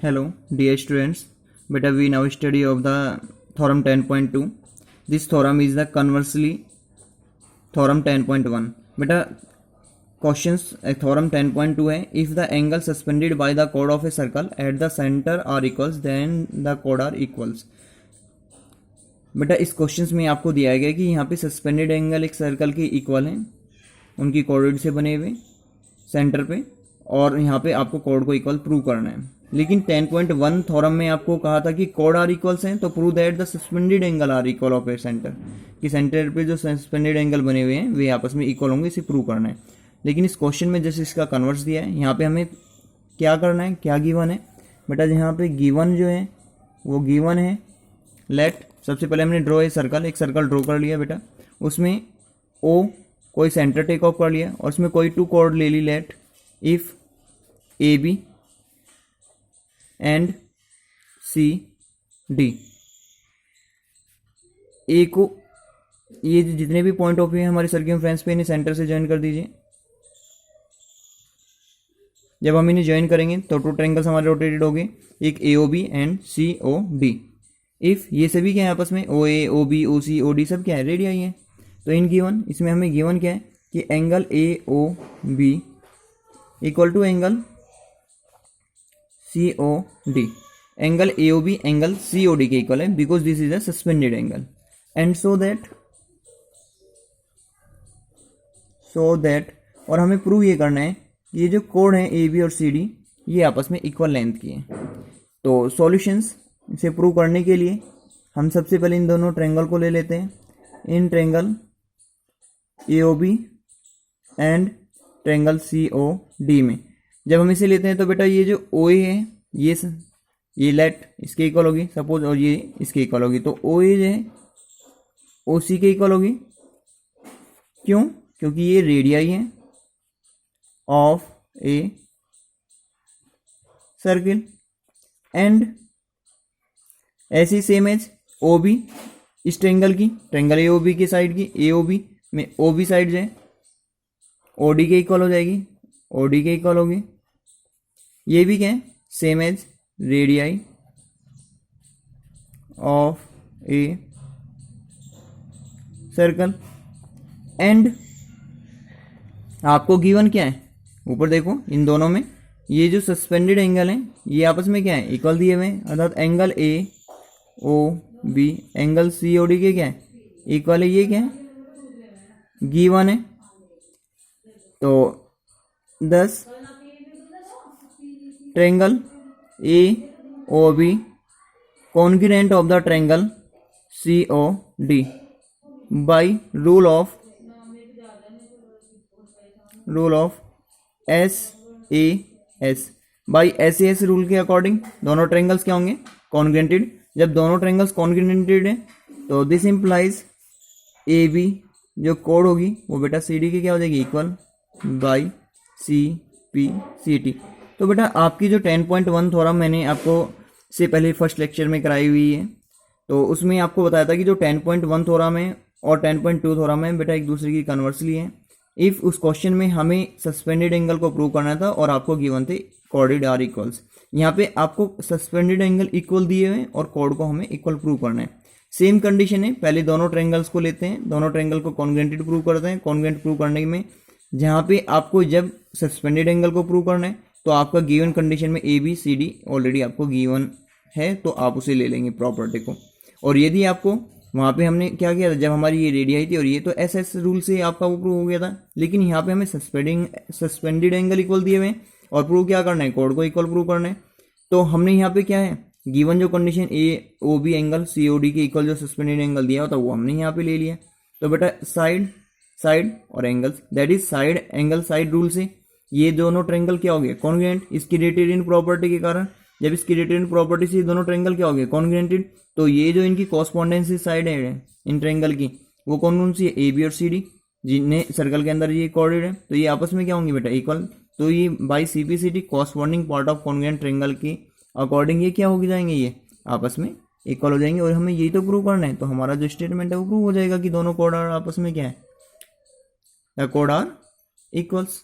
Hello, dear students. Beta, we now study of the theorem 10.2. This theorem is the conversely theorem 10.1. Beta, questions theorem 10.2 है. If the angle suspended by the chord of a circle at the center are equals, then the chord are equals. बेटा इस questions में आपको दिया गया कि यहाँ पे सस्पेंडेड एंगल एक सर्कल के इक्वल हैं, उनकी कॉर्ड से बने हुए सेंटर पे, और यहाँ पे आपको कॉर्ड को इक्वल प्रूव करना है. लेकिन 10.1 थ्योरम में आपको कहा था कि कॉर्ड आर इक्वल्स हैं तो prove that the suspended angle are equal of a centre, कि सेंटर पे जो सस्पेंडेड एंगल बने हुए हैं वे आपस में इक्वल होंगे, इसे प्रूव करना है. लेकिन इस क्वेश्चन में जैसे इसका कन्वर्स दिया है, यहाँ पे हमें क्या करना है, क्या गिवन है बेटा. यहाँ पे गिवन जो है वो गिवन है लेट, सबसे पहले हमने ड्रॉ ए सर्कल, एक सर्कल ड्रॉ कर लिया बेटा, उसमें ओ कोई सेंटर टेक ऑफ कर लिया और उसमें कोई टू कॉर्ड ले ली. Let if A B and C D, A को ये जितने भी पॉइंट ऑफ व्यू है हमारे सर्कमफ्रेंस पे इन्हें सेंटर से ज्वाइन कर दीजिए. जब हम इन्हें ज्वाइन करेंगे तो टू ट्रायंगल्स हमारे रोटेटेड हो गए, एक A O B and C O D. If ये सभी क्या है आपस में, ओ ए ओ बी ओ सी ओ डी सब क्या है, रेडियाई है. तो इन गिवन, इसमें हमें गिवन क्या है कि angle A O B equal to angle C O D. Angle A O B angle C O D के इक्वल है because this is a suspended angle. And so that और हमें prove ये करना है कि ये जो कोड है ए बी और सी डी ये आपस में इक्वल लेंथ की है. तो सॉल्यूशंस इसे प्रूव करने के लिए हम सबसे पहले इन दोनों ट्रायंगल को ले लेते हैं. In triangle A O B and triangle C O D में जब हम इसे लेते हैं तो बेटा ये जो ओ ए है ये लेट इसके इक्वल होगी सपोज, और ये इसके इक्वल होगी. तो ओ ए जो है ओ सी के इक्वल होगी. क्यों? क्योंकि ये रेडियाई है ऑफ ए सर्किल. एंड ऐसी सेम एज ओ बी, इस ट्रायंगल की, ट्रायंगल ए ओ बी की साइड की, ए ओ बी में ओ बी साइड जो है ओ डी के इक्वल हो जाएगी, ओ डी के इक्वल होगी. ये भी क्या है, same as radii of a circle. And आपको गिवन क्या है, ऊपर देखो इन दोनों में ये जो सस्पेंडेड एंगल है ये आपस में क्या है, इक्वल दिए हुए हैं. अर्थात angle A O B angle C O D के क्या है, इक्वल है. ये क्या है, गिवन है. तो 10 triangle A O B congruent of the triangle C O D by rule of S A S. By S A S rule के अकॉर्डिंग दोनों ट्रायंगल्स क्या होंगे, कॉन्ग्रुएंटेड. जब दोनों ट्रायंगल्स कॉन्ग्रुएंटेड है तो दिस इंप्लाइज ए बी जो कोड होगी वो बेटा सी डी के क्या हो जाएगी, equal by C P C T. तो बेटा आपकी जो 10.1 थ्योरम मैंने आपको से पहले फर्स्ट लेक्चर में कराई हुई है, तो उसमें आपको बताया था कि जो 10.1 थ्योरम है और 10.2 थ्योरम है बेटा एक दूसरे की कन्वर्सली है. इफ उस क्वेश्चन में हमें सस्पेंडेड एंगल को प्रूव करना था और आपको गिवन थे कॉर्डेड आर इक्वल्स. यहाँ पे आपको सस्पेंडेड एंगल इक्वल दिए हुए और कॉर्ड को हमें इक्वल प्रूव करना है. सेम कंडीशन है, पहले दोनों ट्रायंगल्स को लेते हैं, दोनों ट्रायंगल को कॉन्ग्रुएंटेड प्रूव करते हैं. कॉन्ग्रुएंट प्रूव करने में जहाँ पे आपको जब सस्पेंडेड एंगल को प्रूव करना है तो आपका गिवन कंडीशन में A B C D already आपको गिवन है तो आप उसे ले लेंगे प्रॉपर्टी को. और यदि आपको वहाँ पे हमने क्या किया था, जब हमारी ये रेडियाई थी और ये तो एस एस रूल से आपका वो प्रूव हो गया था. लेकिन यहाँ पे हमें सस्पेंडेड एंगल इक्वल दिए हुए हैं और प्रूव क्या करना है, कॉर्ड को इक्वल प्रूव करना है. तो हमने यहाँ पे क्या है, गिवन जो condition A O B angle C O D के इक्वल जो सस्पेंडेड एंगल दिया होता वो हमने यहाँ पे ले लिया. तो बेटा साइड और angles, that is side angle side rule से ये दोनों ट्रायंगल क्या हो गए, कॉन्ग्रुएंट. इसकी क्राइटेरियन प्रॉपर्टी के कारण जब इसकी क्राइटेरियन प्रॉपर्टी से दोनों ट्रायंगल क्या हो गए, कॉन्ग्रुएंटेड. तो ये जो इनकी कॉरस्पॉन्डेंसी साइड है इन ट्रायंगल की वो कौन सी है, ए बी और सी डी, जिन्हें सर्कल के अंदर ये कॉर्डेड है. तो ये आपस में क्या होंगी बेटा, इक्वल. तो ये by C P C T corresponding part of congruent triangle की अकॉर्डिंग ये क्या हो जाएंगे, ये आपस में इक्वल हो जाएंगे. और हमें यही तो प्रूव करना है. तो हमारा जो स्टेटमेंट है वो प्रूव हो जाएगा कि दोनों कोड आपस में क्या है, द कोड आर इक्वल्स.